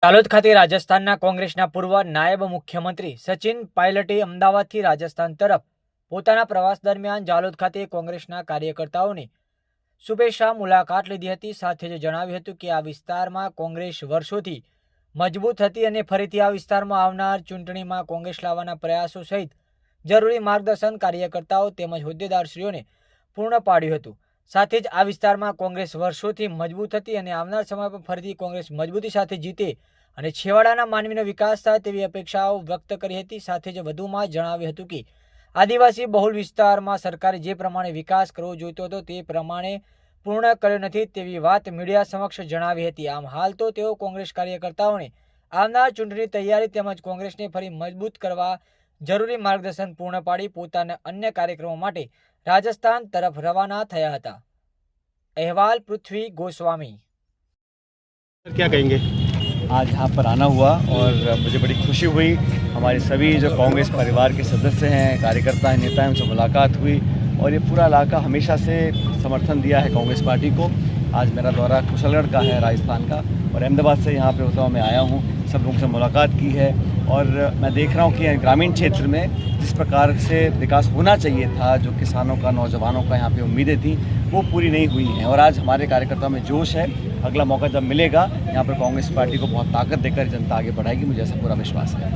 તાલોદ ખાતે રાજસ્થાનના કોંગ્રેસના પૂર્વ નાયબ મુખ્યમંત્રી સચિન પાયલટે અમદાવાદથી રાજસ્થાન તરફ પોતાના પ્રવાસ દરમિયાન જાલોદ ખાતે કોંગ્રેસના કાર્યકર્તાઓની શુભેચ્છા મુલાકાત લીધી હતી। સાથે જ જણાવ્યું હતું કે આ વિસ્તારમાં કોંગ્રેસ વર્ષોથી મજબૂત હતી અને ફરીથી આ વિસ્તારમાં આવનાર ચૂંટણીમાં કોંગ્રેસ લાવવાના પ્રયાસો સહિત જરૂરી માર્ગદર્શન કાર્યકર્તાઓ તેમજ હોદ્દેદારશ્રીઓને પૂર્ણ પાડ્યું હતું। સાથે જ આ વિસ્તારમાં કોંગ્રેસ વર્ષોથી મજબૂત હતી અને આવનાર સમયમાં ફરીથી કોંગ્રેસ મજબૂતી સાથે જીતે અને છેવાડાના માનવીનો વિકાસ થાય તેવી અપેક્ષાઓ વ્યક્ત કરી હતી। સાથે જ વધુમાં જણાવ્યું હતું કે આદિવાસી બહુલ વિસ્તારમાં સરકારે જે પ્રમાણે વિકાસ કરવો જોઈતો હતો તે પ્રમાણે પૂર્ણ કર્યો નથી તેવી વાત મીડિયા સમક્ષ જણાવી હતી। આમ હાલ તો તેઓ કોંગ્રેસ કાર્યકર્તાઓને આવનાર ચૂંટણી તૈયારી તેમજ કોંગ્રેસને ફરી મજબૂત કરવા જરૂરી માર્ગદર્શન પૂર્ણ પાડી પોતાના અન્ય કાર્યક્રમો માટે राजस्थान तरफ रवाना थया था। अहवाल पृथ्वी गोस्वामी। क्या कहेंगे? आज यहाँ पर आना हुआ और मुझे बड़ी खुशी हुई। हमारे सभी जो कांग्रेस परिवार के सदस्य हैं, कार्यकर्ता हैं, नेता हैं, उनसे मुलाकात हुई और ये पूरा इलाका हमेशा से समर्थन दिया है कांग्रेस पार्टी को। आज मेरा दौरा कुशलगढ़ का है, राजस्थान का, और अहमदाबाद से यहाँ पे होता हुआ मैं आया हूँ। सब लोगों से मुलाकात की है और मैं देख रहा हूँ कि ग्रामीण क्षेत्र में जिस प्रकार से विकास होना चाहिए था, जो किसानों का, नौजवानों का यहाँ पे उम्मीदें थी, वो पूरी नहीं हुई हैं। और आज हमारे कार्यकर्ताओं में जोश है। अगला मौका जब मिलेगा यहाँ पर कांग्रेस पार्टी को बहुत ताकत देकर जनता आगे बढ़ाएगी, मुझे ऐसा पूरा विश्वास है।